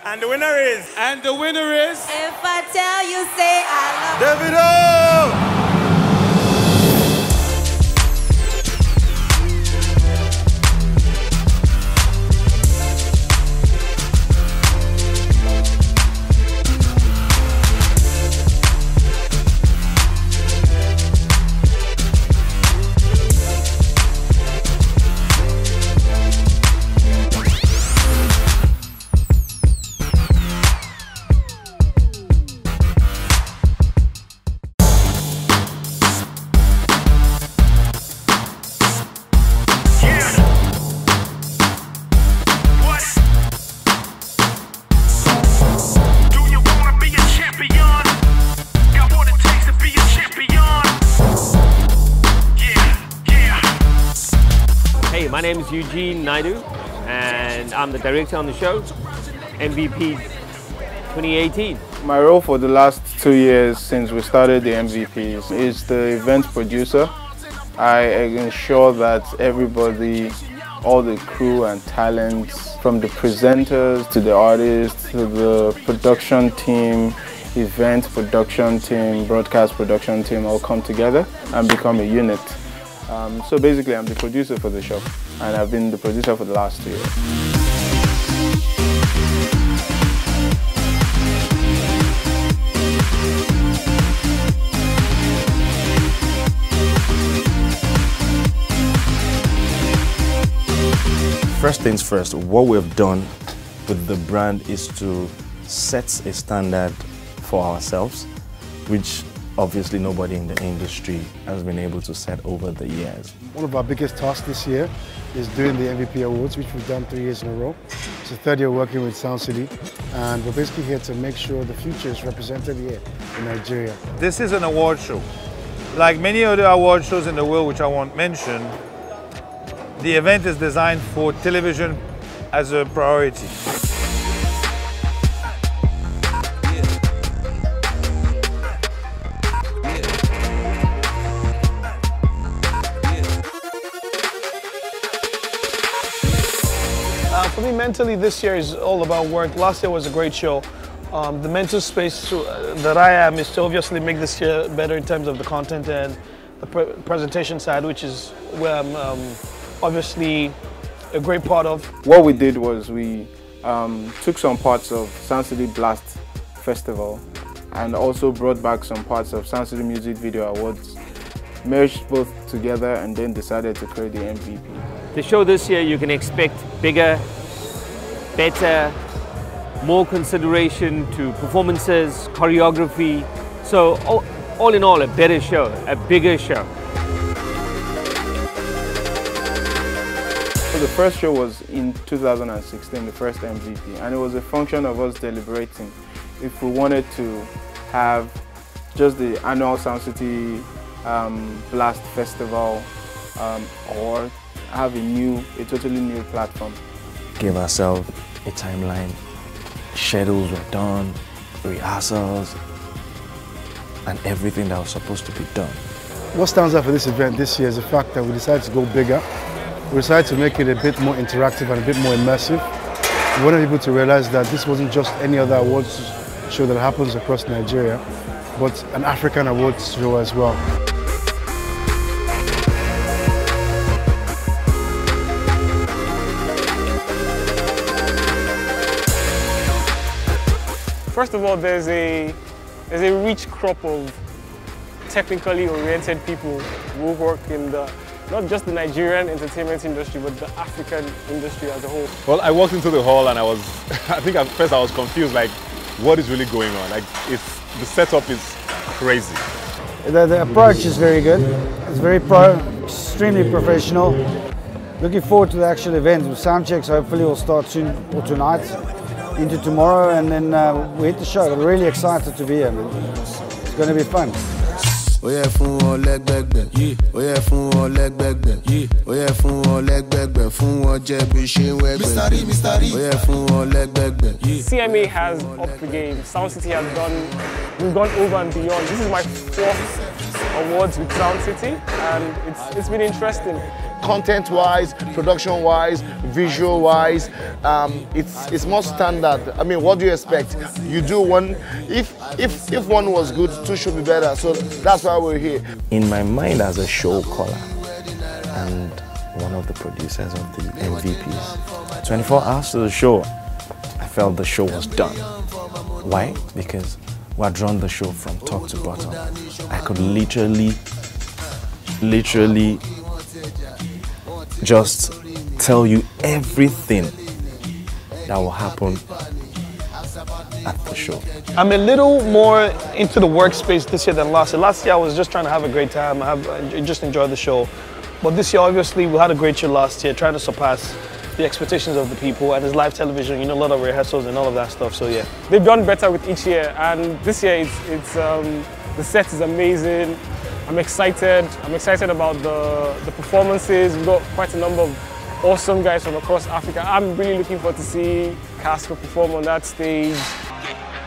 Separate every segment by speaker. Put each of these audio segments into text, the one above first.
Speaker 1: And the winner is...
Speaker 2: And the winner is...
Speaker 3: If I tell you, say I love
Speaker 1: Davido!
Speaker 4: My name is Eugene Naidu, and I'm the director on the show, MVP 2018.
Speaker 5: My role for the last 2 years since we started the MVPs is the event producer. I ensure that everybody, all the crew and talents, from the presenters to the artists to the production team, event production team, broadcast production team all come together and become a unit. So basically I'm the producer for the show, and I've been the producer for the last 2 years.
Speaker 6: First things first, what we've done with the brand is to set a standard for ourselves, which obviously nobody in the industry has been able to set over the years.
Speaker 7: One of our biggest tasks this year is doing the MVP Awards, which we've done 3 years in a row. It's the third year working with Soundcity, and we're basically here to make sure the future is represented here in Nigeria.
Speaker 1: This is an award show. Like many other award shows in the world, which I won't mention, the event is designed for television as a priority.
Speaker 8: For me, mentally, this year is all about work. Last year was a great show. The mental space that I am is to obviously make this year better in terms of the content and the presentation side, which is where I'm obviously a great part of.
Speaker 5: What we did was we took some parts of Soundcity Blast Festival and also brought back some parts of Soundcity Music Video Awards, merged both together, and then decided to create the MVP.
Speaker 4: The show this year, you can expect bigger, better, more consideration to performances, choreography. So all in all, a better show, a bigger show.
Speaker 5: So the first show was in 2016, the first MVP, and it was a function of us deliberating if we wanted to have just the annual Soundcity Blast Festival or have a totally new platform.
Speaker 6: Give ourselves a timeline, schedules were done, rehearsals, and everything that was supposed to be done.
Speaker 7: What stands out for this event this year is the fact that we decided to go bigger. We decided to make it a bit more interactive and a bit more immersive. We wanted people to realize that this wasn't just any other awards show that happens across Nigeria, but an African awards show as well.
Speaker 8: First of all, there's a rich crop of technically oriented people who work in not just the Nigerian entertainment industry, but the African industry as a whole.
Speaker 2: Well, I walked into the hall and I think at first I was confused, like, what is really going on? Like, the setup is crazy.
Speaker 9: The approach is very good. It's very extremely professional. Looking forward to the actual event. The sound checks hopefully will start soon or tonight into tomorrow, and then we hit the show. We're really excited to be here, man. It's going to be fun.
Speaker 10: Oh yeah, fun one leg back back. Oh yeah, fun one leg back back. Oh yeah, fun one leg back back. Fun one jet be shit wet. Oh yeah, fun one leg back back.
Speaker 8: CMA has upped the game. Soundcity has we've gone over and beyond. This is my 4th awards with Soundcity, and it's been interesting.
Speaker 11: content-wise, production-wise, visual-wise, it's more standard. I mean, what do you expect? You do one, if one was good, two should be better. So that's why we're here.
Speaker 6: In my mind as a show caller and one of the producers of the MVPs, 24 hours to the show, I felt the show was done. Why? Because we had run the show from top to bottom. I could literally just tell you everything that will happen at the show.
Speaker 8: I'm a little more into the workspace this year than last year. Last year I was just trying to have a great time, just enjoy the show. But this year, obviously, we had a great show last year, trying to surpass the expectations of the people, and it's live television, you know, a lot of rehearsals and all of that stuff, so yeah.
Speaker 12: They've done better with each year, and this year the set is amazing. I'm excited about the performances. We've got quite a number of awesome guys from across Africa. I'm really looking forward to see Casper perform on that stage.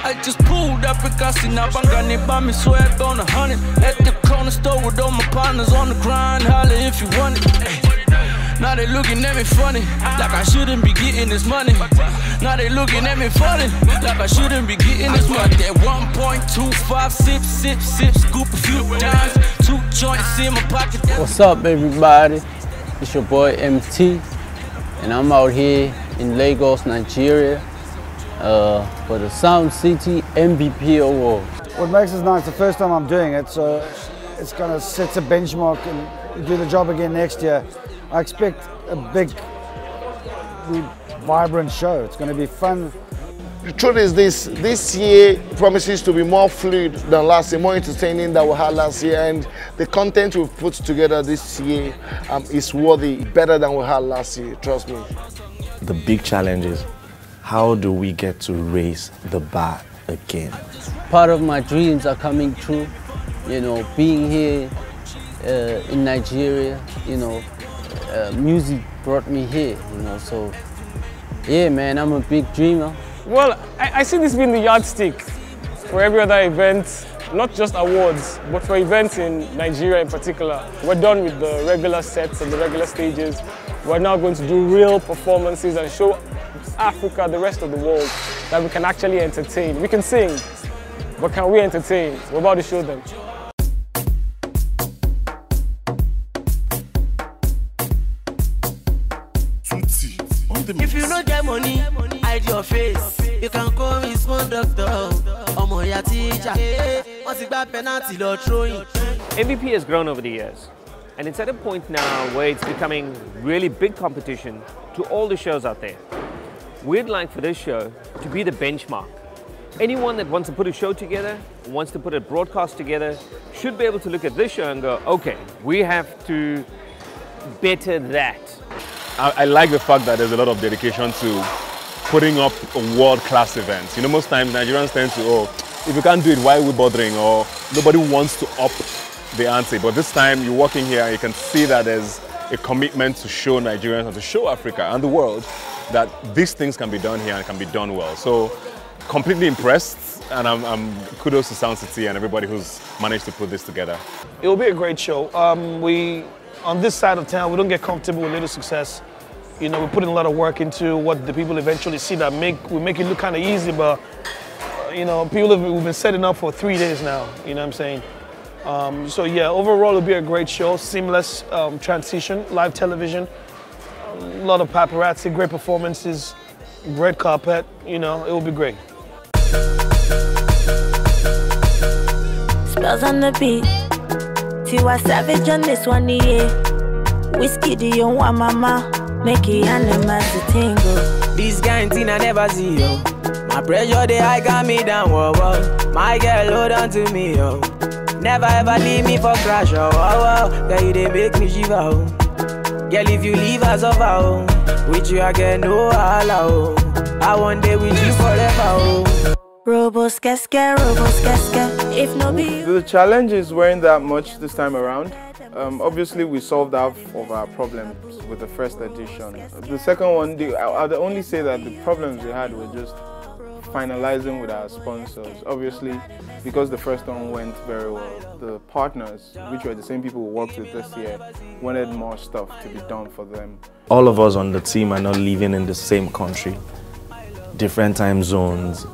Speaker 13: I just pulled up because now I'm gonna buy me swag on 100 at the corner store with all my partners on the grind. Holla if you want it. Now they looking at me funny, like I shouldn't be getting this money. Now they looking at me funny, like I shouldn't be getting this money. That 1.25 sip, scoop a few times, 2 joints in my pocket.
Speaker 14: What's up, everybody? It's your boy MT, and I'm out here in Lagos, Nigeria, for the Soundcity MVP Awards.
Speaker 9: What makes it nice, the first time I'm doing it, so it's going to set a benchmark and do the job again next year. I expect a big, vibrant show. It's going to be fun.
Speaker 11: The truth is this year promises to be more fluid than last year, more entertaining than we had last year, and the content we've put together this year is worthy, better than we had last year, trust me.
Speaker 6: The big challenge is, how do we get to raise the bar again?
Speaker 14: Part of my dreams are coming true, you know, being here in Nigeria, you know, music brought me here, you know, so yeah, man, I'm a big dreamer.
Speaker 12: Well, I see this being the yardstick for every other event, not just awards, but for events in Nigeria in particular. We're done with the regular sets and the regular stages. We're now going to do real performances and show Africa, the rest of the world, that we can actually entertain. We can sing, but can we entertain? We're about to show them.
Speaker 3: If you don't get money, hide your face. You can call me small doctor.
Speaker 4: MVP has grown over the years, and it's at a point now where it's becoming really big competition to all the shows out there. We'd like for this show to be the benchmark. Anyone that wants to put a show together, wants to put a broadcast together, should be able to look at this show and go, okay, we have to better that.
Speaker 2: I like the fact that there's a lot of dedication to putting up a world-class event. You know, most times Nigerians tend to, oh, if you can't do it, why are we bothering? Or nobody wants to up the ante. But this time you're working here and you can see that there's a commitment to show Nigerians and to show Africa and the world that these things can be done here and can be done well. So completely impressed, and I'm kudos to Soundcity and everybody who's managed to put this together.
Speaker 8: It will be a great show. On this side of town, we don't get comfortable with little success. You know, we put in a lot of work into what the people eventually see that we make it look kind of easy, but you know, we've been setting up for 3 days now, you know what I'm saying? So yeah, overall it'll be a great show, seamless transition, live television, a lot of paparazzi, great performances, red carpet, you know, it will be great.
Speaker 3: Spells on the beat, Tiwa Savage on this one, yeah. Whiskey, the young one, mama, make it animals to tingle.
Speaker 13: This kind thing I never see, yo. My pressure, the high got me down, whoa, whoa. My girl, hold on to me, yo. Never ever leave me for crash, oh, oh, oh. Girl, you they make me shiver, oh. Girl, if you leave us over, oh. With you, I get no holla, oh. I want day with you forever, oh.
Speaker 3: Robos, if no be.
Speaker 5: The challenges weren't that much this time around. Obviously, we solved half of our problems with the first edition. The second one, I'd only say that the problems we had were just finalizing with our sponsors. Obviously, because the first one went very well, the partners, which were the same people we worked with this year, wanted more stuff to be done for them.
Speaker 6: All of us on the team are not living in the same country, different time zones.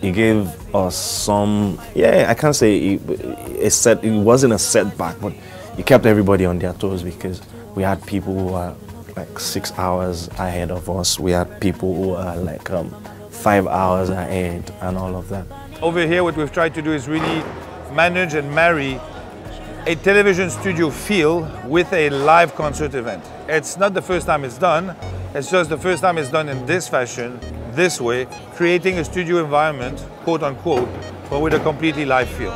Speaker 6: It gave us some, I can't say it wasn't a setback, but it kept everybody on their toes because we had people who are like 6 hours ahead of us. We had people who are like 5 hours ahead and all of that.
Speaker 1: Over here, what we've tried to do is really manage and marry a television studio feel with a live concert event. It's not the first time it's done, it's just the first time it's done in this fashion, this way, creating a studio environment, quote unquote, but with a completely live feel.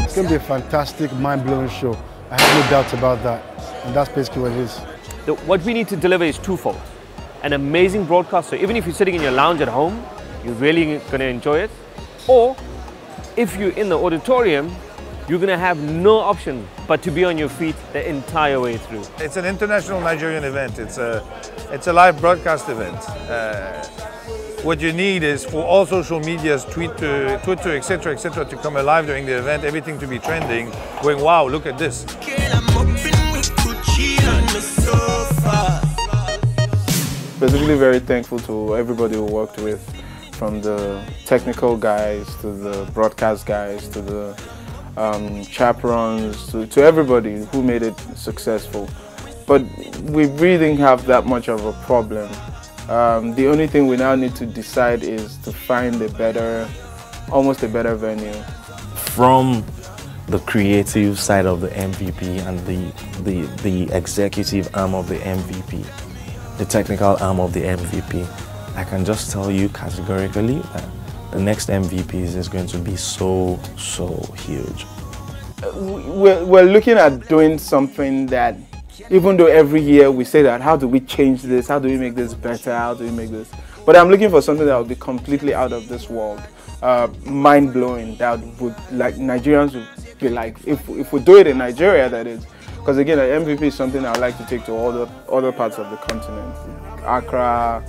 Speaker 7: It's going to be a fantastic, mind-blowing show. I have no doubts about that, and that's basically what it is.
Speaker 4: What we need to deliver is twofold. An amazing broadcast, so even if you're sitting in your lounge at home, you're really going to enjoy it. Or if you're in the auditorium, you're going to have no option but to be on your feet the entire way through.
Speaker 1: It's an international Nigerian event. It's a live broadcast event. What you need is for all social medias, Twitter, etc., to come alive during the event, everything to be trending, going, wow, look at this.
Speaker 5: Specifically very thankful to everybody who worked with, from the technical guys to the broadcast guys to the chaperones to everybody who made it successful. But we really didn't have that much of a problem. The only thing we now need to decide is to find almost a better venue.
Speaker 6: From the creative side of the MVP and the executive arm of the MVP, the technical arm of the MVP, I can just tell you categorically that the next MVPs is going to be so huge.
Speaker 5: We're looking at doing something that, even though every year we say that, how do we change this, how do we make this better, how do we make this, but I'm looking for something that will be completely out of this world, mind-blowing, that would, like, Nigerians would be like, if we do it in Nigeria, that is. Because again, an MVP is something I would like to take to all the other parts of the continent. Accra,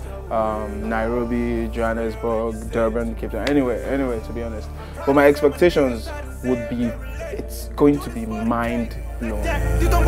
Speaker 5: Nairobi, Johannesburg, Durban, Cape Town, anywhere to be honest. But my expectations would be, it's going to be mind-blowing.
Speaker 10: Didn't